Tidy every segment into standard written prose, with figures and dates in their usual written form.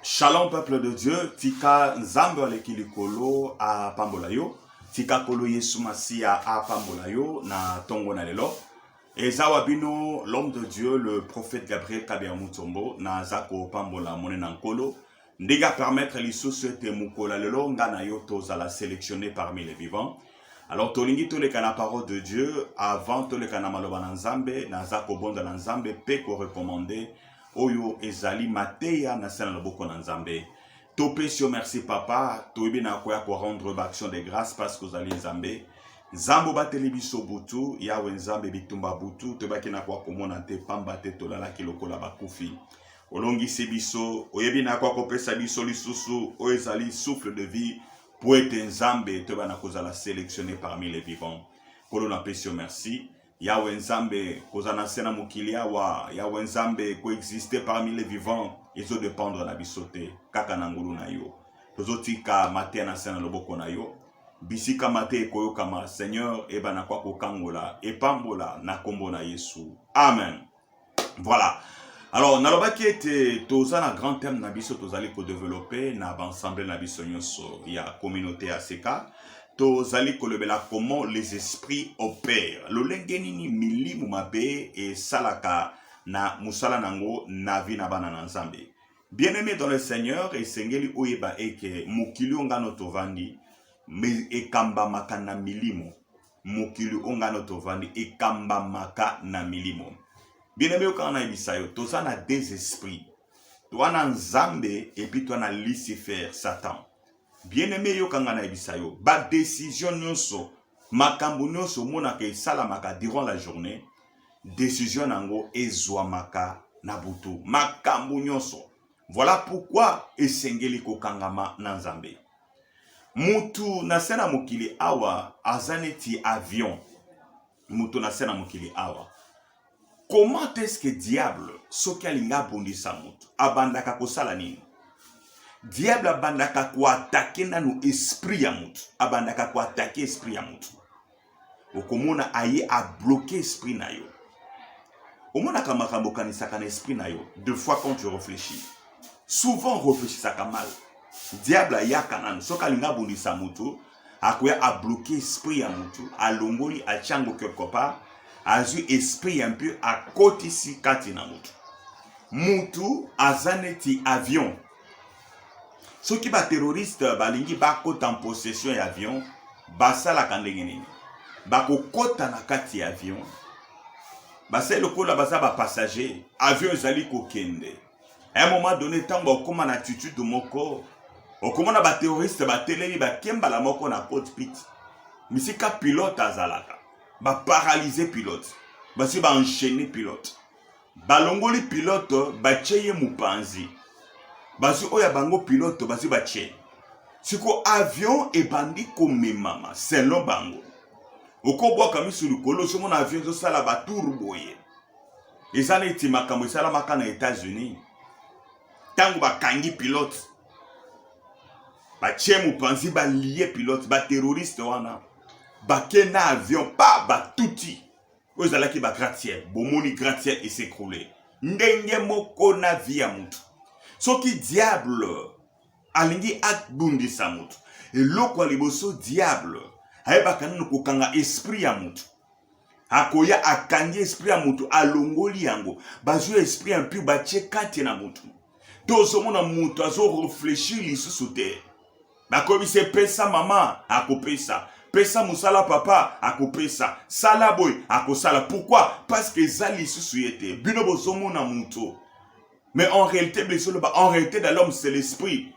Shalom peuple de Dieu, tika nzambe alekilikolo a pambolayo, tika kolo Yesu Masia a pambolayo na tongo na lelo. Ezawabino l'homme de Dieu, le prophète Gabriel Kabia Mutombo, na zako pambola monenankolo. Ndiga permettre l'issue te mukola lelo ngana yo tozala sélectionné parmi les vivants. Alors tolingi toleka na parole de Dieu avant toleka na maloba na nzambe na zako bonda na nzambe pe ko recommander oyo ezali mateya na sena loboko na nzambe. Topé sur merci papa, toyebi na koya ko rendre action de grâce parce que ozali nzambe. Nzambo bateli biso butu, yawe nzambe bitumba butu, tobaki na kwa komona te pamba te tolala kilokola bakufi. Olongisi biso, oyebi na kwa kopesa biso lisusu, o ezali souffle de vie, pour être nzambe, toba na kozala sélectionné parmi les vivants. Kolo na pesio merci. Yawe nzambe kozana sena mukili awa, yawe nzambe coexister parmi les vivants, ezo dépendre na bisote, kaka na ngulu na yo. Tozotika mate na sena loboko na yo. Bisika mate koyokama, Seigneur, eba na kwa kokangola, epambola na kombo na Yesu. Amen. Voilà. Alors, nalobaki ete toza na grand thème na biso tozali ko développer na ensemble na biso nyonso ya communauté ACK. Tozali kolobela comment les esprits opèrent. Lolenge nini milimu mabe e salaka na musala nango na vi na bana na nzambe. Bien-aimé dans le Seigneur, et sengeli oyeba eke mukili ongano tovandi me ekamba maka na milimo. Mukili ongano tovandi ekamba maka na milimo. Bien-aimé okana ibisayo, toza na des esprits. Toi na nzambe et puis toi na Lucifer, Satan. Bien-aimé yokanga na ibisayo, ba décision nyonso, makambo nyonso mona ke sala maka durant la journée, décision nango ezwa maka na butu, makambo nyonso. Voilà pourquoi esengeli kokangama na nzambe. Mutu na sena mokili awa azaneti avion. Mutu na sena mokili awa. Comment est-ce que diable soki alinga bondisa mutu abandaka kosala nini? Diable abandaka ko attaquer nanu esprit ya mutu, abandaka ko attaquer esprit ya mutu. Okomona aye a bloquer esprit na yo. Omona kamakambo kanisaka na esprit na yo. Deux fois quand tu réfléchis, souvent réfléchissaka mal. Diable ayaka nanu soki alinga bondisa mutu, akoya a bloquer esprit ya mutu, alongoli achango quelque part. Azu esprit un peu à côté si katina mutu. Mutu azaneti avion. Ceux qui ba terroriste balingi ba kota en possession ya avion, basala kandenge nini. Ba ko kota na kati ya avion. Basala lokola basa ba passager, avion ezali ko kende. À un moment donné tango okoma na attitude moko, okoma na ba terroriste ba teleli ba kemba la moko na cockpit. Misika pilote azalaka. Ba paralyser pilote, ba si ba enchaîner pilote, ba longoli pilote ba cheye mupanzi, ba si oya bango pilote ba si ba cheye. Siko avion e bandi komemama selon bango. Oko bwa kami sur le colo sur mon avion zo sala ba turboye. Ezana ti makambo sala maka na États-Unis. Tango ba kangi pilote, ba cheye mupanzi ba lié pilote, ba terroriste wana. Baké na avion, pas batouti. Vous allez qui ba gratte-ciel, bomoni gratte-ciel et s'écrouler. Ndenge moko na via mutu. So ki diable, alingi at bundi sa mutu. Et loko liboso diable, aeba kanino kokanga esprit ya mutu. Akoya akangi esprit ya mutu, alongoli yango. Bazu esprit un peu bache kati na mutu. Tozo mona mutu, azo réfléchir lisusu te. Bakobi se pesa mama, akopesa. Pesa musala papa, akopesa. Sala boy, akosala. Pourquoi? Parce que zali susuyete. Bino bozomo na muto. Mais en réalité, en réalité, dans l'homme, c'est l'esprit.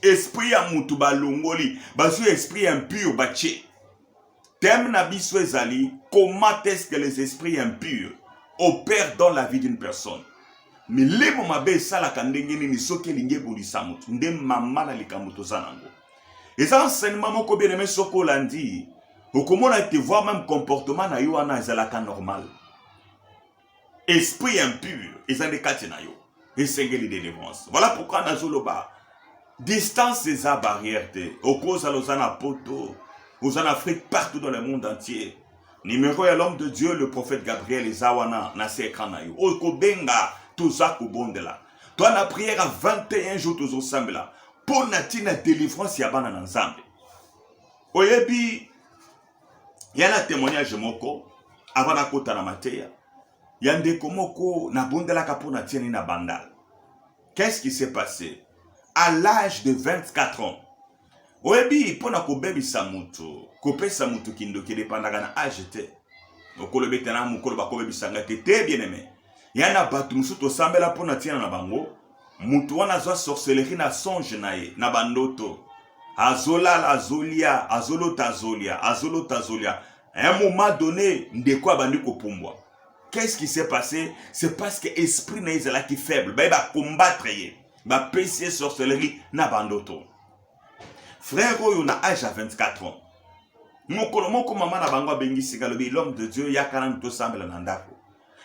Esprit ya mutu ba longoli. Basu esprit impur bache. Thème na biso ezali. Comment est-ce que les esprits impurs opèrent dans la vie d'une personne? Mais les momabe sala kandenge ni soke linge bundisa mutu. Nde mama na likamuto zanango. Et ça, enseignement, mon bien aimé, Soko Landi, au comment on a été voir même comportement na yo ana ezalaka normal. Esprit impur, ezande katina yo. Et sengeli délivrance. Voilà pourquoi nazoloba. Distance c'est à barrière te. Au cause à l'osana poto, aux en Afrique, partout dans le monde entier. Numéro à l'homme de Dieu, le prophète Gabriel Ezawana, na se écran na yo. Au kobenga, tout ça kubondela. Toi, la prière à 21 jours, tous ensemble là. Pour natina délivrance, il y a bana ensemble. Oyebi, il y a un témoignage moko, avant la kota na mateya. Il y a un dékomoko, na bondela kapo na tieni na bandal. Qu'est-ce qui s'est passé? À l'âge de 24 ans, oyebi, pour na kobebi samutu, kope samutu kindo ki dépendaka na âge te. Okolo betana mukolo bakobebi sanga te bien aimé. Il y a un batu musuto sambela pour na tiena na bango. Mutu wana zwa sorcellerie na songe na ye, na bandoto. Azola, azolia, azolota, azolia, azolota, azolia. À un moment donné, ndeko abandi kopumbwa. Qu'est-ce qui s'est passé? C'est parce que l'esprit na là qui est faible. Il va combattre, il va pécher sorcellerie na bandoto. Frère, il a âge à 24 ans. Moko maman na bango bengi sigalobi l'homme de Dieu ya kana to sambela na ndako.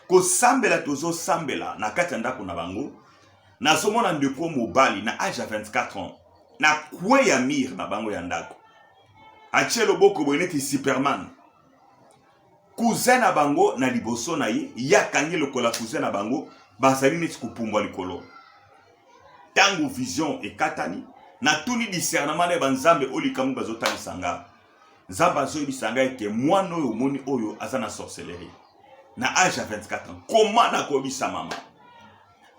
Ko sambela tozo sambela na kati ndako na bango. Na somona ndeko mobali na âge à 24 ans. Na kwe ya mir na bango ya ndako. Achelo boko boneti Superman. Cousin na bango na liboso na ye, ya kangi lokola cousin na bango, basali neti kupumbwa likolo. Tango vision ekatani, na tuni discernement na banzambe olikamu bazotani sanga. Zamba zo bisanga eke mwana oyo moni oyo azana sorcellerie. Na âge à 24 ans. Comment na kobisa mama?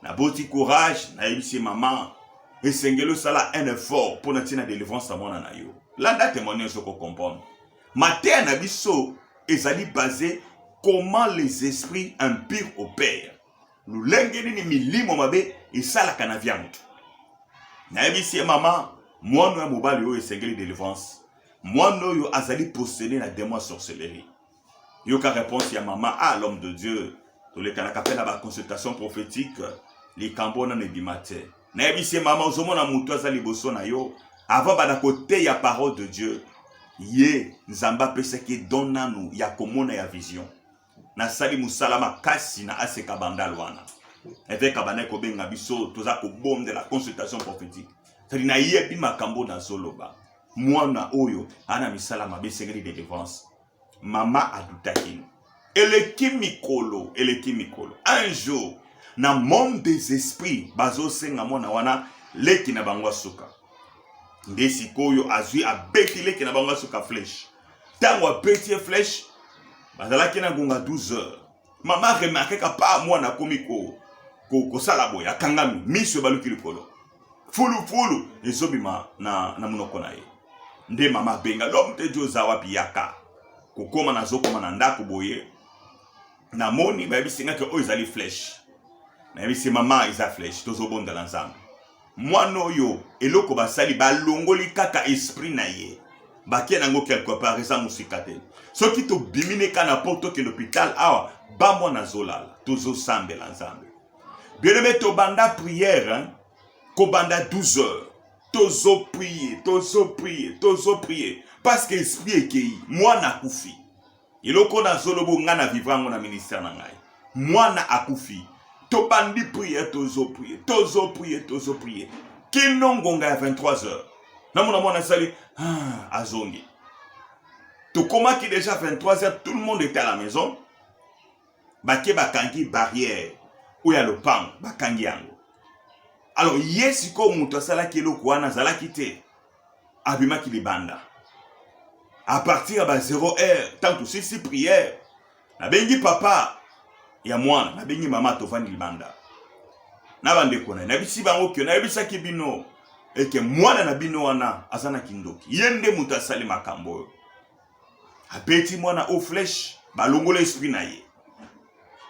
Na boti courage, na yebisi maman. Et sengelo sala un effort pour natina délivrance à mwana na yo. Landa témoignage ko comprendre. Matin na biso ezali basé comment les esprits impurs opèrent. Nous lengeni ni milimo mabe esala kana via mutu. Na yebisi maman, mwana ya mobali yo esengeli délivrance. Mwana yo azali possédé na démon sorcellerie. Yoka réponse ya maman à l'homme de Dieu. Tous les kanaka pena ba consultation prophétique, les kambona ne bimate. Na yebisi maman ozomona mutu azali boso na yo avant bana côté ya parole de Dieu. Ye nzamba pesa ki donna nous ya komona ya vision. Na sali musalama kasi na aseka bandal wana. Avec abana ko benga biso toza ko bombe de la consultation prophétique. C'est na yebi makambo na zoloba. Mwana oyo ana misalama besengeli de délivrance. Mama adutakino. Elekimikolo. Un jour na monde des esprits bazo senga mwana wana leki na bangwa suka. Ndesi koyo azui abeti leki na bangwa suka flèche. Tango abeti flèche bazalaki na gonga 12 heures. Mama remarque ka pa mwana komiko ko sala boya kangami miso baluki likolo. Fulu ezobima na munoko na ye. Nde mama benga l'homme de Dieu zawa biyaka. Kokoma na zokoma na ndako boye. Na moni ba bisinga ke oyezali flèche. Na bisi mama iza flèche tozo bonda la nzambe. Mwana oyo eloko basali balongoli kaka esprit na ye. Bakia nango quelque part eza musika te. Soki to bimine kana poto ke l'hôpital awa ba mwana zolala tozo sambe la nzambe. Bien-aimé to banda prière hein. Ko banda 12 heures. Tozo prier. Parce que esprit ekei, mwana akufi. Iloko na zolobo ngana vivrango na ministère na ngai. Mwana akufi. To bandi prier, tozo prier. Kinongonga à 23 heures. Namona mwana sali, azongi. To koma ki déjà 23 heures, tout le monde était à la maison. Bake bakangi barrière. Ou ya lopang, bakangi yango. Alors, yesiko muto sala kilo kwana zala kite. Abima ki libanda. À partir de 0 heure, tant que si prière. Na bengi papa ya mwana, na bengi mama tovani libanda. Na bande kona, na bisi bango kyo, na bisa ki bino. Eke mwana na bino wana azana kindoki. Yende muto sali makambo. Apeti mwana au flèche, balongole esprit na ye.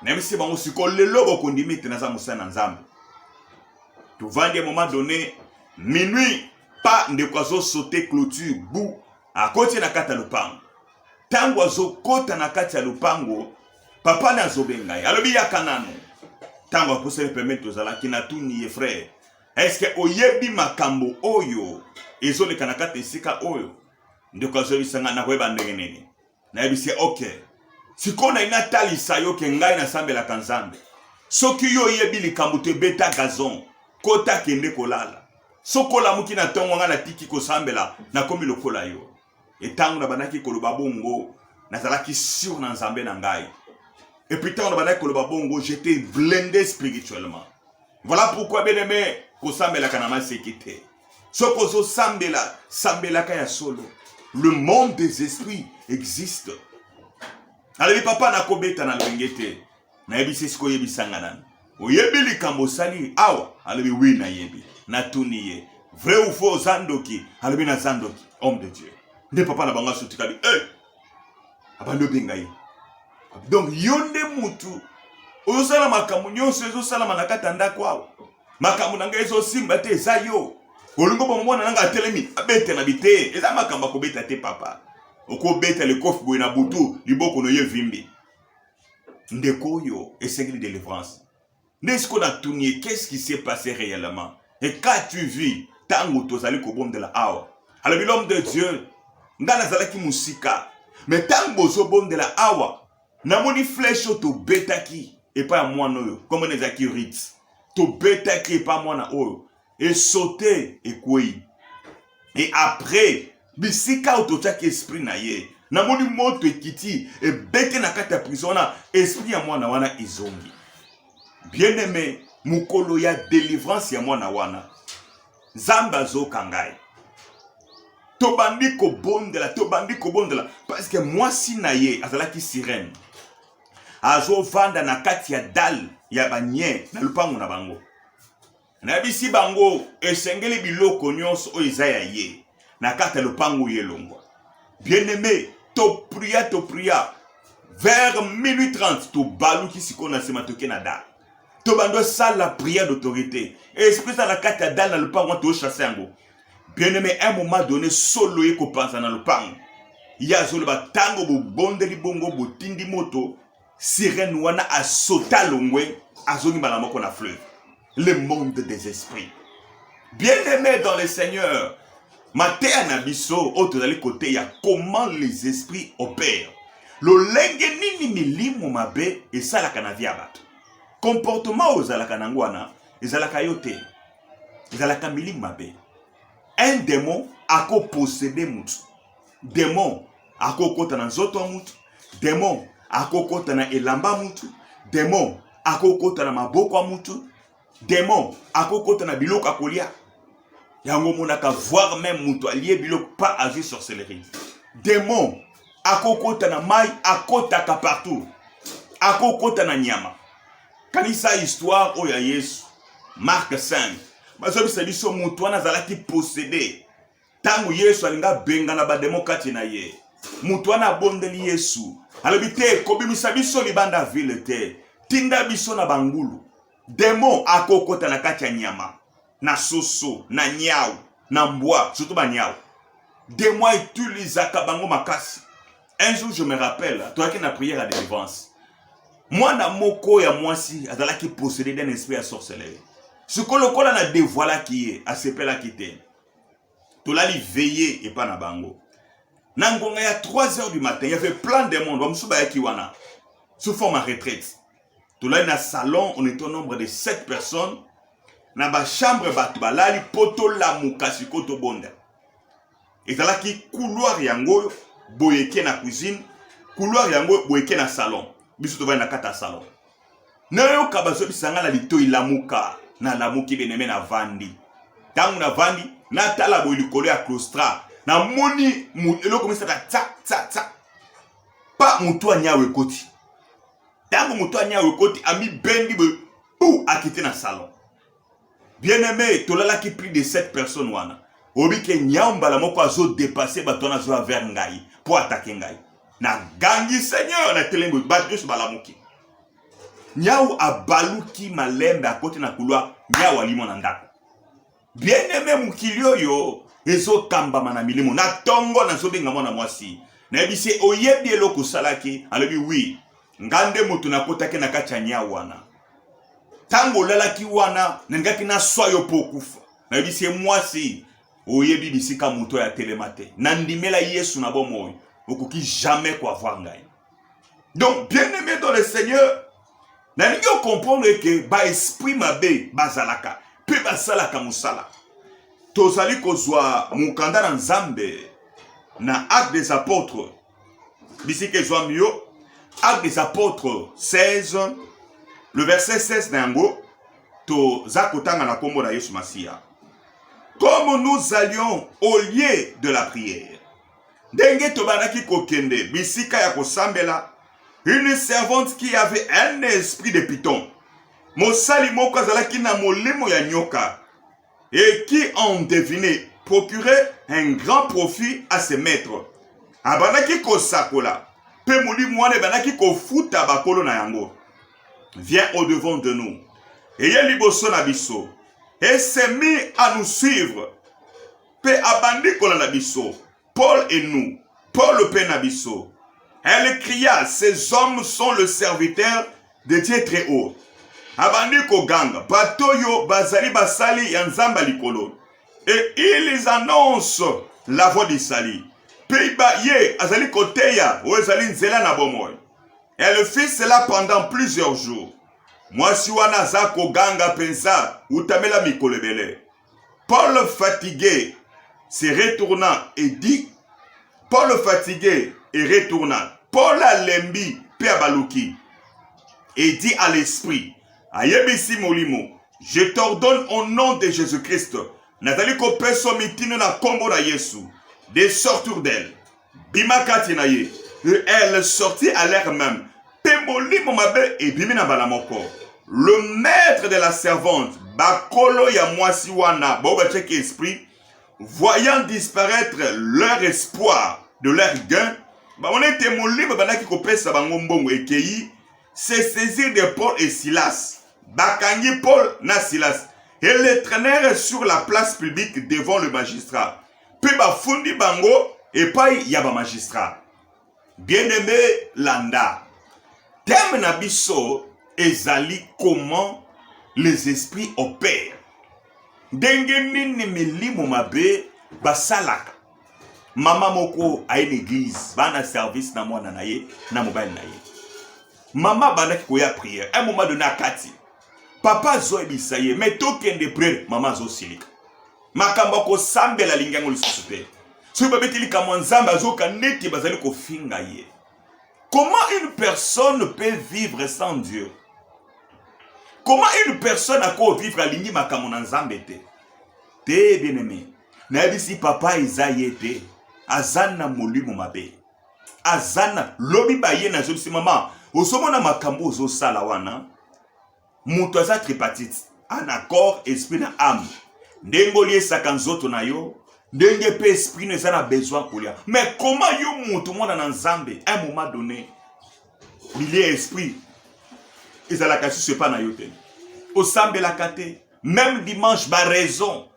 Na bisi bango siko lelo bokondimite na za musana nzambe. Tu vas à un moment donné, minuit, pas de oiseaux sauter clôture, bout, à côté de la kata lupango. Tango oiseau côté na kata lupango, papa na zobengai. Alors bien kanano. Tango pour se permettre aux ala qui n'a tout ni frère. Est-ce que oyebi makambo oyo, ezo le kanakata isika oyo, de oiseau isanga na weba ndengenene. Na ebi c'est ok. Si kona ina tali sayo ke ngai na sambe la kanzambe. Soki yo yebi likambo te beta gazon. Kota kende kolala. Sokola muki na tongo nga na tiki kosambela na komi lokola yo. Etango na banaki koloba bongo na zalaki sur na nzambe na ngai. Et puis tango na banaki koloba bongo j'étais blindé spirituellement. Voilà pourquoi, bien aimé, kosambela kanama sekite. Sokozo sambela kaya solo. Le monde des esprits existe. Alors, papa na kobeta na lengete. Na yebi sesko yebi sanganan. Oyebi likambo sali awa. Alors, oui na yebi. Na tuniye. Vrai ou faux zandoki. Alors, na zandoki. Homme de Dieu. Ne papa na banga sotikali. Abando bengai. Donc, yonde mutu. Ozosala makambo nyonso ezosala manakata ndako awa. Makambo nanga ezosimba te eza yo. Olingo bomona nanga atelemi abete na bite. Eza makambo akobeta te papa. Okobeta le kofi boye na butu liboko no ye vimbi. Ndeko yo esengeli délivrance. N'est-ce na tunie qu'est-ce qui s'est passé réellement? Et qu'as-tu vu tango tozali kobom de la awa? Alors l'homme de Dieu ngana zalaki musika. Mais tango bozo bom de la awa. Namoni flèche to betaki. Et pas moi no comme les akirites to beta qui pas moi na oyo et sauter et quoi et après bisika autotaki esprit na ye na moni moto ekiti et bete na kata prison na esprit ya mwana wana izongi bien aimé mukolo ya délivrance ya mwana wana zamba zo kangai tobandi ko bondela parce que moi si na ye azalaki sirène azo vanda na kati ya dal ya banye na lupango na bango. Na bisi bango esengeli biloko nyonso o izaya ye na kati ya lupango yelongwa. Bien aimé, to pria vers minuit 30 to baluki sikona sema toke na dal. To bando sala la prière d'autorité. Esprit à la kati ya dal na lupango to chasser yango. Bien aimé, un moment donné solo ye ko pensa na lupango. Ya zolo ba tango bo bondeli bongo bo tindi moto. Sirène wana a sauta longwe azongi balamoko na fleuve. Le monde des esprits. Bien aimé dans le Seigneur. Matéa na biso otozali côté ya comment les esprits opèrent. Lo lenge nini milimo mabe esalaka na via bato. Comportement ozalaka nango wana ezalaka yote. Ezalaka milimo mabe. Un démon ako posséder mutu. Démon ako kota na nzoto mutu. Démon akokota na elamba mutu, démon akokota na maboko mutu, démon akokota na biloko akolia. Yango monaka voir même mutu allié biloko pas agir sorcellerie. Démon akokota na mai akotaka partout. Akokota na nyama. Kanisa histoire oya Yesu. Marc 5. Bazobisa biso mutu wana zalaki possédé. Tangu Yesu alinga benga na ba démon kati na ye. Mutu wana bondeli Yesu. Alobite kobimisa biso libanda ville te. Tinda biso na bangulu. Démon akokota na kati ya nyama. Na soso, na nyau, na mbwa, surtout ba nyau. Démon utilisaka bango makasi. Un jour je me rappelle, toi qui na prière à délivrance. Moi na moko ya mwasi azalaki possédé d'un esprit à sorcellerie. Ce que le kola na dévoila qui est, a sepela qui te. Tolali veiller et pas na bango. Nangonga ya 3h du matin, il y avait plein de monde. Sous forme à retraite. Tout là, dans le salon, on était au nombre de 7 personnes. Dans la chambre, balali poto la mukasi koto bonda. Et là, qui couloir yango, boyeke na cuisine, couloir yango, boyeke na salon. Biso to va na kata salon. Nayo kabazo bisanga la lito ilamuka, na lamuki beneme na vandi. Tangu na vandi, na tala boyilikolo ya claustra. Na moni eloko misaka tsa pa mutu anyawe koti tango mutu anyawe koti ami bendi be pou akite na salon. Bien aimé, tolala ki plus de 7 personnes wana obi ke nyambala moko azo dépasser batona zo vers ngai pour attaquer ngai na gangi Seigneur na telengo batyo balamuki nyau abaluki malembe akoti na couloir nyau alimo na ndako. Bien aimé mukilio yo ezo kamba mana milimo na tongo na zobenga mwana mwasi na bise oyebi eloko salaki alobi oui ngande mutu na kotake na kacha nya wana tango lalaki wana ngaki na soyo pokufa na bise mwasi oyebi bisika muto ya telemate na ndimela Yesu na bomo okoki jamais quoi voir ngai. Donc bien aimé dans le Seigneur na nyo comprendre que ba esprit mabe bazalaka pe basalaka musala. Tozali kozwa mukanda na Nzambe na Actes des Apôtres. Bisike zwa Actes des Apôtres 16, le verset 16 nango. to zakotanga na kombo na Yesu Masia. Comme nous allions au lieu de la prière, ndenge tobanaki kokende bisika ya kosambela, une servante qui avait un esprit de python, mosali moko azalaki na molimo ya nyoka, et qui en devinait procurait un grand profit à ses maîtres. Abanaki kosakola, pe molimo wana banaki kofuta bakolo na yango. Viens au devant de nous, et liboso na biso, et s'est mis à nous suivre. Pe abandi kolanda biso, Paul et nous, Paul pe na biso. Elle cria, ces hommes sont le serviteur de Dieu très haut. Abandi koganga, batoyo bazali basali ya nzamba likolo. Et ils annoncent la voix d'Isali. Peiba ye azali koteya, ou ezali nzela na bomoy. Elle fit cela pendant plusieurs jours. Moi si wana za koganga pensa, utamela mikolebele. Paul fatigué se retourna et dit, Paul fatigué et retourna. Paul alembi pe abaluki et dit à l'esprit, ayebisi molimo, je t'ordonne au nom de Jésus-Christ, natali ko peso mitino na kombo na Yesu, de sortir d'elle. Bimakati na ye, et elle sortit à l'air même. Pe molimo mabe et bimina balamoko. Le maître de la servante, bakolo ya mwasi wana, boba cheki esprit, voyant disparaître leur espoir de leur gain, on était molimo banaki ko pesa bango mbongo ekei, se saisir de Paul et Silas. Bakangi Paul na Silas. Et les traînèrent sur la place publique devant le magistrat. Puis bafundi bango et pas yaba magistrat. Bien-aimé Landa. Thème na biso ezali comment les esprits opèrent. Denge nini milimo mabe basalaka. Mama moko a une église, bana service na mwana na ye, na mobile na ye. Maman bandaki koya prière. Un moment donné à Kati. Papa zo ebisaye, mais token de prière, maman zo silika. Makamba ko sambe la lingango lisusupe. Si vous avez kamanzamba zo kaneti bazali ko finga ye. Comment une personne peut vivre sans Dieu? Comment une personne a quoi vivre à lingi makamona nzambe te? Te bien-aimé. Na bisi papa izaye te. Azana molimo mabe. Azana lobi baye na zo maman. Osomona makambo zo sala wana. Mutu aza tripatite. En accord esprit na âme. Ndengoli esaka nzoto na yo. Ndenge pe esprit ne zana besoin kolia. Mais comment yo mutu mona na nzambe à un moment donné milier esprit ezalaka su pas na yo te. Osambe la kate. Même dimanche ba raison.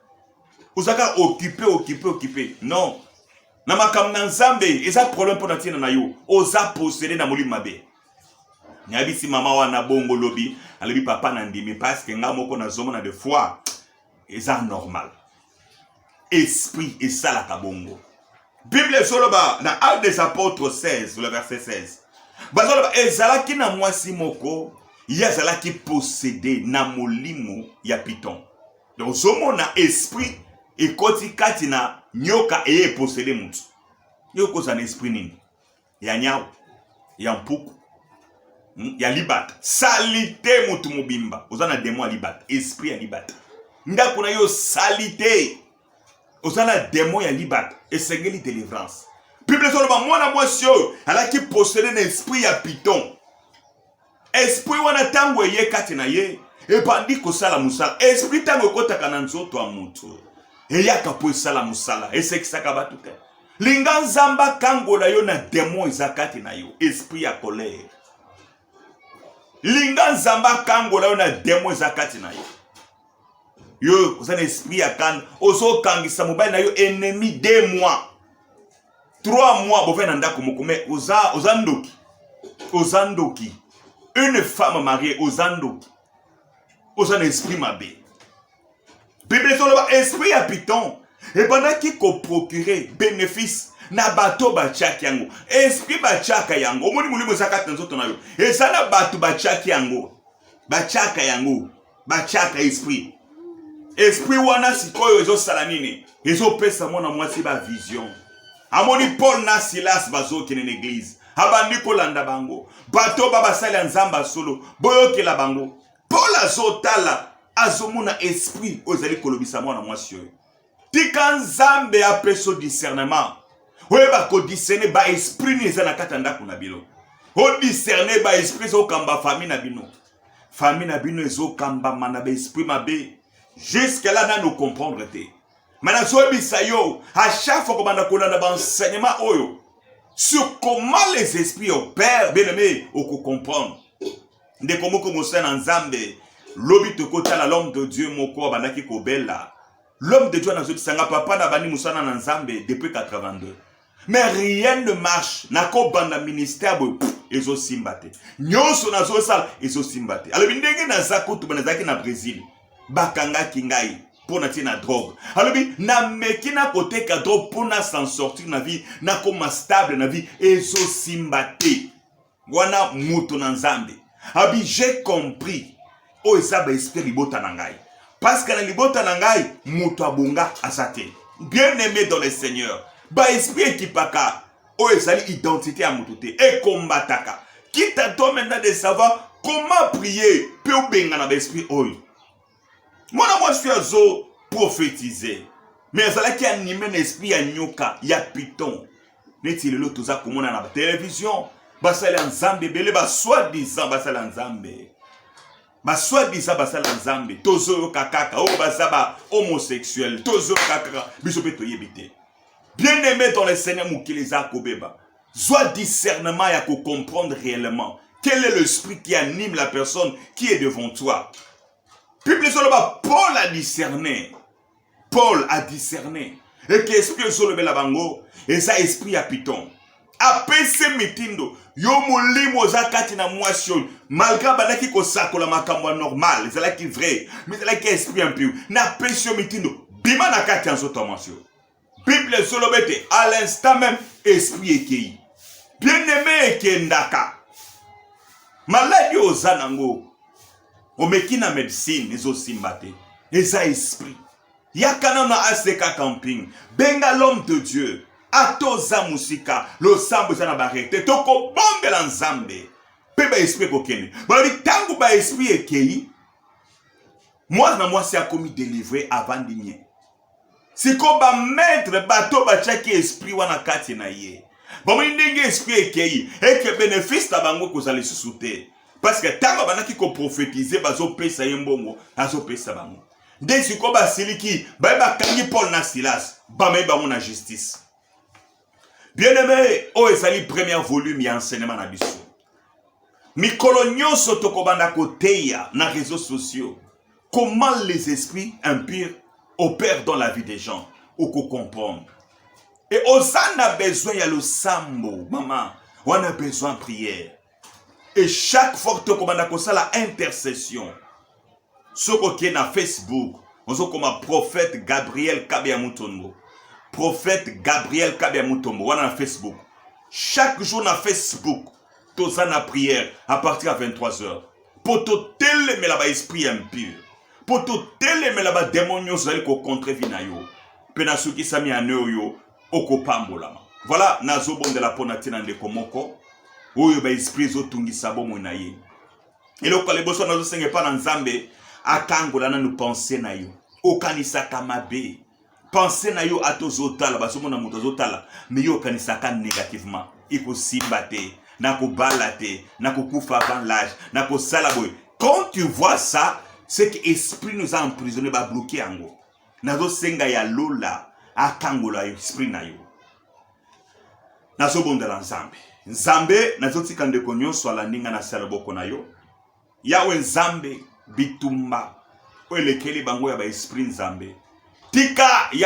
Ozaka occupé. Non. Na makam na nzambe eza problème pour natina na yo. Oza posséder na molimo mabe. Nyabisi mama wana bongo lobi, alobi papa na ndimi parce que nga moko na zomona de fois eza normal. Esprit et ça la kabongo. Bible soloba na Actes des Apôtres 16, le verset 16. Bazoloba ezalaki na mwasi moko, yazalaki possédé na molimo ya python. Donc zomona esprit et koti kati na nyoka eye possédé mutu. Yoko za na esprit nini? Ya nyao, ya mpuku. Ya libat. Salite mutu mobimba. Ozana démon ya libat. Esprit ya libat. Ndako na yo salite. Ozana démon ya libat. Esengeli délivrance. Bible soloba mwana mwasi oyo alaki posséder na esprit ya python. Esprit wana tango eye kati na ye. Ebandi kosala musala. Esprit tango ekotaka na nzoto ya mutu. Eyaka po esala musala. Esekisaka batu te. Linga nzamba kangola yo na démon ezakati na yo. Esprit ya colère. Linga nzamba kangola yo na demo zakati na yo. Yo, ozana esprit ya kan, ozo kangisa mobile na yo ennemi 2 mois. 3 mois bovena ndako mokome ozandoki. Ozandoki. Une femme mariée ozandoki. Ozana esprit mabe. Bible soloba esprit ya python. Et pendant qui ko procurer bénéfice na bato bachaki yango. Esprit bachaka yango. Omoni mulimo zakati nzoto na yo. Ezana bato bachaki yango. Bachaka yango. Bachaka esprit. Esprit wana sikoyo ezo sala nini? Ezo pesa mona mwasi ba vision. Amoni Paul na Silas bazo kene l'église. Abandi kolanda bango. Bato baba sala nzamba solo. Boyo kela bango. Paul azotala azomona esprit ozali kolobisa mwana mwasi oyo. Tika nzambe apeso discernement. Oye ba ko discerner ba esprit ni eza na kati ya ndako na bino. O discerner ba esprit zo kamba famille na bino. Famille na bino ezo kamba mana ba esprit mabe. Jusque là na nous comprendre te. Mana zo bisa yo à chaque fois que on a ba enseignement oyo sur comment les esprits opèrent, bien aimé, on peut comprendre. Dès que nous sommes nzambe, l'homme de Dieu, l'homme de Dieu n'a pas papa n'a bani musana nzambe depuis 82. Mais rien ne marche. Nako banda ministère ezo simbate. Nyoso nazo sal ezo simbate. Alors bindenge na zako tu banazaki na Brésil. Bakanga kingai pour na tina drogue. Alors na mekina côté ka drogue pour na s'en sortir na vie, na koma stable na vie ezo simbate. Wana muto na nzambe. Abi j'ai compris. O ezaba esprit libota na ngai. Parce que na libota na ngai muto abunga asate. Bien aimé dans le Seigneur. Ba esprit qui paka. O ezali identité à mutote et combataka. Qui t'attend maintenant de savoir comment prier pour benga na esprit oyo. Moi je suis azo prophétiser. Mais ça qui anime l'esprit à nyoka ya piton. Neti lelo toza komona na télévision. Basala nzambe bele ba soi-disant basala nzambe. Ba soi-disant basala nzambe. Tozo kakaka o basaba homosexuel. Tozo kakaka biso pe toyebite. Bien aimé dans le Seigneur Moukileza Kobeba. Soit discernement ya ko comprendre réellement quel est l'esprit qui anime la personne qui est devant toi. Puis Paul a discerné. Paul a discerné. Et que esprit sur le bango et ça esprit à piton. Après ce mitindo, yo molimo zakati na moisson, malgré banaki ko sakola makambo normal, c'est là qui vrai, mais c'est là qui esprit impur. Na pesio mitindo, bima na kati en sotomasio. Bible solobete à l'instant même esprit ekei. Bien-aimé ekendaka. Maladie ozanango. Omekina médecine ezo simbate. Eza esprit. Yakana na aseka camping. Benga l'homme de Dieu. Atoza musika. Lo sambo zana barete. Toko bombe la nzambe. Pe ba esprit kokene. Bali tangu ba esprit ekei. Moi c'est a commis délivré avant d'igner. C'est comme ba maître bateau ba chaki esprit wana kati na ye. Bon ndenge esprit ekei. Et que bénéfice ta bango kozali susute. Parce que tant que ko prophétiser bazo pesa yembongo, azo pesa bango. Dès que ko ba siliki, ba kangi Paul na Silas, ba me ba na justice. Bien-aimé, o ezali premier volume ya enseignement na biso. Mikolo nyonso tokobanda koteya na réseaux sociaux. Comment les esprits impurs opèrent dans la vie des gens ou qu'on comprendre. Et on a besoin il y a le sambo, maman, on a besoin de prière. Et chaque fois que tu as la intercession, ce qui est na Facebook, on a comme prophète Gabriel Kabiamutombo. Prophète Gabriel Kabiamutombo, on a Facebook. Chaque jour na Facebook, tu as la prière à partir de 23h. Pour te télémer là-bas esprit impur. Pour te télémer là-bas démonios ko contre vinayo. Penasuki sami aneyo okopambolama. Voilà nazo bon de la ponatina de komoko. Oyo ba esprit zo tungisa bomo na ye. Elo kale boso nazo senge pa na nzambe akangola na nous penser na yo. Okanisa kamabe. Penser na yo atozotala basomo na moto zotala, mais yo kanisaka négativement. Iko simbate, nako balate, nako kufa avant l'âge, nako salaboy. Quand tu vois ça, c'est que l'esprit nous a emprisonnés, ba bloqué ango. Nazo senga ya lola akangola esprit na yo. Nazo bon de l'ensemble. Nzambe nazo tikande konyo swala ninga na salaboko na yo. Yawe nzambe bitumba. Oelekeli bango ya ba esprit nzambe. Tika ya